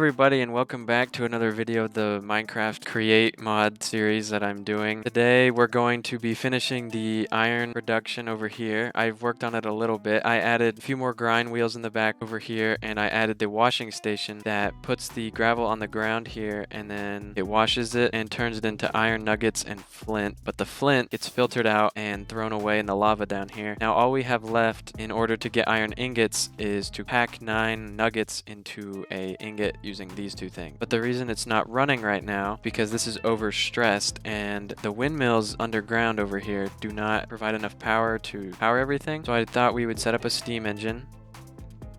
everybody, and welcome back to another video of the Minecraft Create mod series that I'm doing. Today we're going to be finishing the iron production over here. I've worked on it a little bit. I added a few more grind wheels in the back over here, and I added the washing station that puts the gravel on the ground here, and then it washes it and turns it into iron nuggets and flint. But the flint gets filtered out and thrown away in the lava down here. Now all we have left in order to get iron ingots is to pack 9 nuggets into a ingot using these two things. But the reason it's not running right now because this is overstressed, and the windmills underground over here do not provide enough power to power everything. So I thought we would set up a steam engine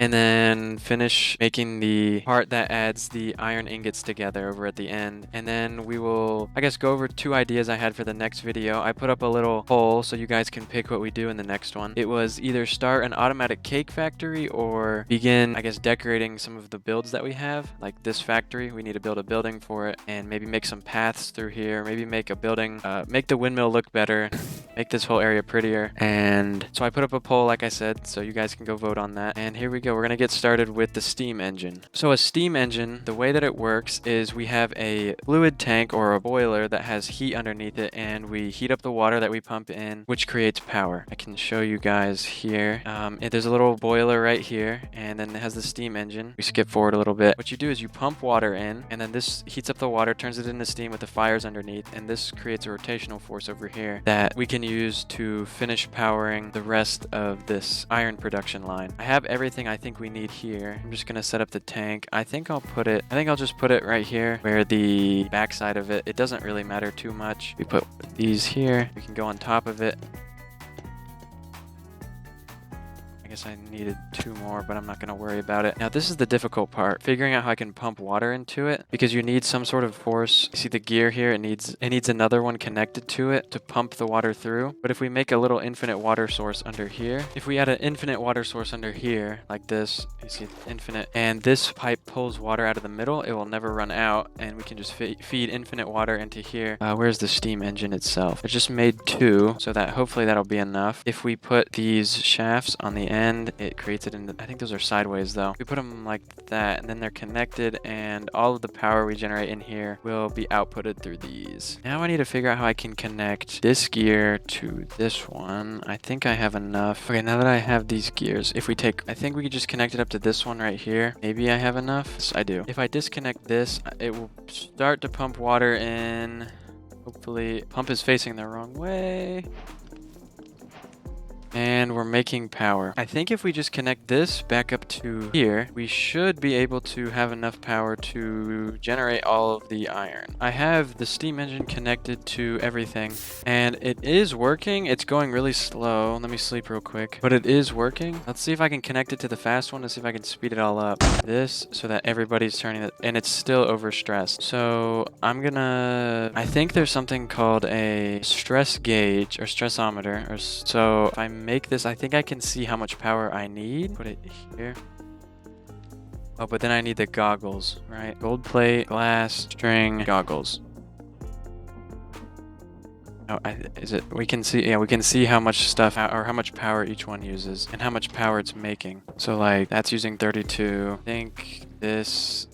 and then finish making the part that adds the iron ingots together over at the end. And then we will, I guess, go over 2 ideas I had for the next video. I put up a little poll so you guys can pick what we do in the next one. It was either start an automatic cake factory or begin, I guess, decorating some of the builds that we have. Like this factory, we need to build a building for it and maybe make some paths through here. Maybe make a building, make the windmill look better, make this whole area prettier. And so I put up a poll, like I said, so you guys can go vote on that. And here we go. We're going to get started with the steam engine. So a steam engine, the way that it works is we have a fluid tank or a boiler that has heat underneath it, and we heat up the water that we pump in, which creates power. I can show you guys here. There's a little boiler right here, and then it has the steam engine. We skip forward a little bit. What you do is you pump water in, and then this heats up the water, turns it into steam with the fires underneath, and this creates a rotational force over here that we can use to finish powering the rest of this iron production line. I have everything I think we need here. I'm just gonna set up the tank. I think I'll just put it right here where the backside of it doesn't really matter too much. We put these here. We can go on top of it. I guess I needed 2 more, but I'm not going to worry about it. Now, this is the difficult part, figuring out how I can pump water into it, because you need some sort of force. You see the gear here? It needs another one connected to it to pump the water through. But if we make a little infinite water source under here, if we add an infinite water source under here, like this, you see infinite, and this pipe pulls water out of the middle, it will never run out, and we can just feed infinite water into here. Where's the steam engine itself? I just made 2, so that hopefully that'll be enough. If we put these shafts on the end, it creates it in I think those are sideways though. We put them like that, and then they're connected, and all of the power we generate in here will be outputted through these. Now I need to figure out how I can connect this gear to this one. I think I have enough. Okay, now that I have these gears, I think we could just connect it up to this one right here. Maybe I have enough. Yes, I do. If I disconnect this, it will start to pump water in. Hopefully, pump is facing the wrong way. And we're making power. I think if we just connect this back up to here, we should be able to have enough power to generate all of the iron. I have the steam engine connected to everything, and it is working. It's going really slow. Let me sleep real quick. But it is working. Let's see if I can connect it to the fast one to see if I can speed it all up. This, so that everybody's turning it, and it's still overstressed. So I think there's something called a stress gauge or stressometer. So if I make this, I think I can see how much power I need. Put it here. Oh, but then I need the goggles, right? Gold plate, glass, string, goggles. Oh, we can see, yeah, we can see how much stuff or how much power each one uses and how much power it's making. So like that's using 32. I think this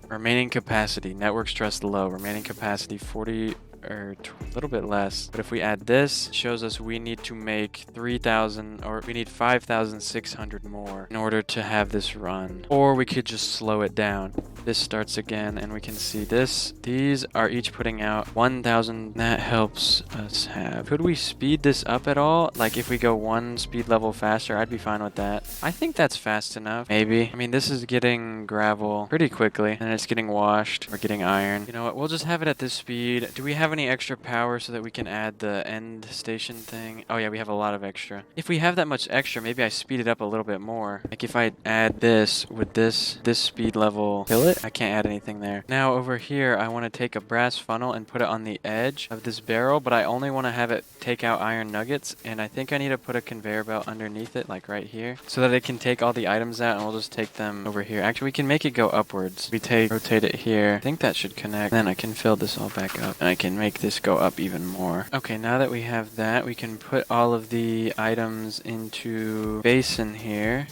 remaining capacity, network stress low, remaining capacity 40 or a little bit less. But if we add this, it shows us we need to make 3,000, or we need 5,600 more in order to have this run. Or we could just slow it down. This starts again, and we can see this. These are each putting out 1,000. That helps us have. Could we speed this up at all? Like if we go 1 speed level faster, I'd be fine with that. I think that's fast enough. Maybe. I mean, this is getting gravel pretty quickly, and it's getting washed. We're getting iron. You know what? We'll just have it at this speed. Do we have any extra power so that we can add the end station thing? Oh yeah, we have a lot of extra. If we have that much extra, maybe I speed it up a little bit more. Like if I add this, would this speed level kill it? I can't add anything there. Now over here, I want to take a brass funnel and put it on the edge of this barrel, but I only want to have it take out iron nuggets, and I think I need to put a conveyor belt underneath it, like right here, so that it can take all the items out, and we'll just take them over here. Actually, we can make it go upwards. Rotate it here. I think that should connect. Then I can fill this all back up, and I can make this go up even more. Okay, now that we have that, we can put all of the items into basin here.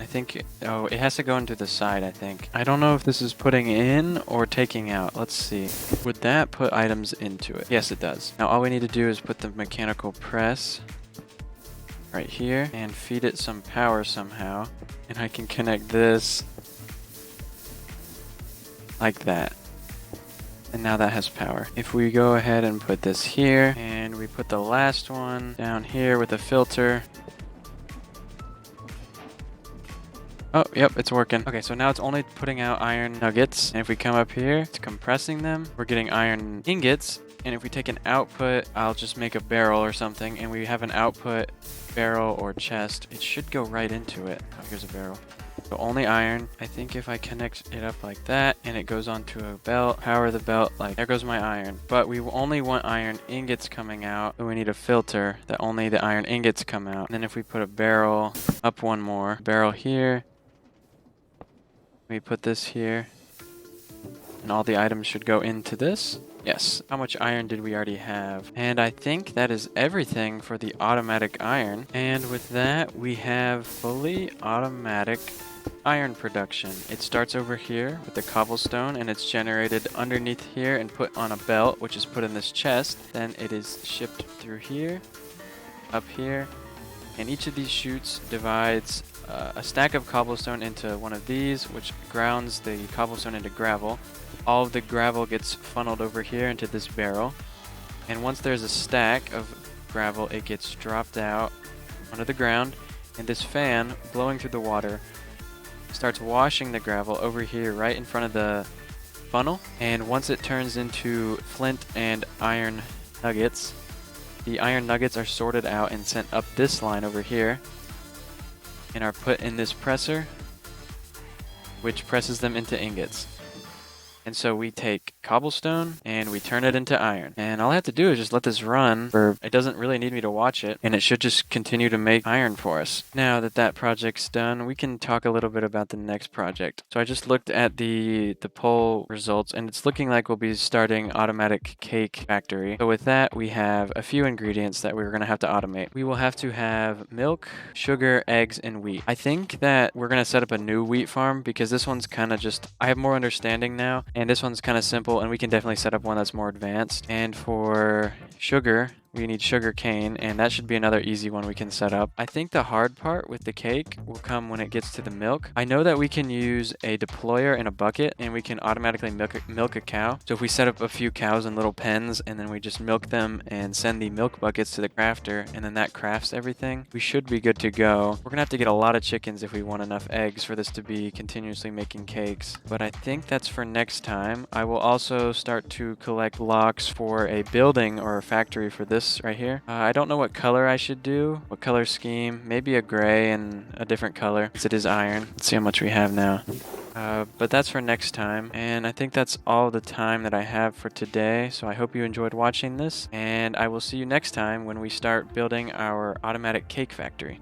I think, oh, it has to go into the side, I think. I don't know if this is putting in or taking out. Let's see. Would that put items into it? Yes, it does. Now all we need to do is put the mechanical press right here and feed it some power somehow. And I can connect this like that. And now that has power. If we go ahead and put this here and we put the last one down here with a filter. Oh, yep, it's working. Okay, so now it's only putting out iron nuggets. And if we come up here, it's compressing them. We're getting iron ingots. And if we take an output, I'll just make a barrel or something. And we have an output barrel or chest. It should go right into it. Oh, here's a barrel. So only iron. I think if I connect it up like that and it goes onto a belt, power the belt, like there goes my iron. But we only want iron ingots coming out. So we need a filter that only the iron ingots come out. And then if we put a barrel up one more, barrel here, we put this here, and all the items should go into this. Yes. How much iron did we already have? And I think that is everything for the automatic iron. And with that, we have fully automatic iron production. It starts over here with the cobblestone, and it's generated underneath here and put on a belt, which is put in this chest. Then it is shipped through here, up here, and each of these chutes divides a stack of cobblestone into one of these, which grounds the cobblestone into gravel. All of the gravel gets funneled over here into this barrel. And once there's a stack of gravel, it gets dropped out onto the ground. And this fan blowing through the water starts washing the gravel over here right in front of the funnel. And once it turns into flint and iron nuggets, the iron nuggets are sorted out and sent up this line over here and are put in this presser, which presses them into ingots. And so we take cobblestone and we turn it into iron. And all I have to do is just let this run for, it doesn't really need me to watch it, and it should just continue to make iron for us. Now that that project's done, we can talk a little bit about the next project. So I just looked at the poll results, and it's looking like we'll be starting automatic cake factory. So with that, we have a few ingredients that we're gonna have to automate. We will have to have milk, sugar, eggs, and wheat. I think that we're gonna set up a new wheat farm because this one's kind of just, I have more understanding now. And this one's kind of simple, and we can definitely set up one that's more advanced. And for sugar, we need sugar cane, and that should be another easy one we can set up. I think the hard part with the cake will come when it gets to the milk. I know that we can use a deployer in a bucket, and we can automatically milk a cow. So if we set up a few cows in little pens, and then we just milk them and send the milk buckets to the crafter, and then that crafts everything, we should be good to go. We're gonna have to get a lot of chickens if we want enough eggs for this to be continuously making cakes. But I think that's for next time. I will also start to collect blocks for a building or a factory for this right here. I don't know what color I should do, what color scheme, maybe a gray and a different color since it is iron. Let's see how much we have now. But that's for next time, and I think that's all the time that I have for today. So I hope you enjoyed watching this, and I will see you next time when we start building our automatic cake factory.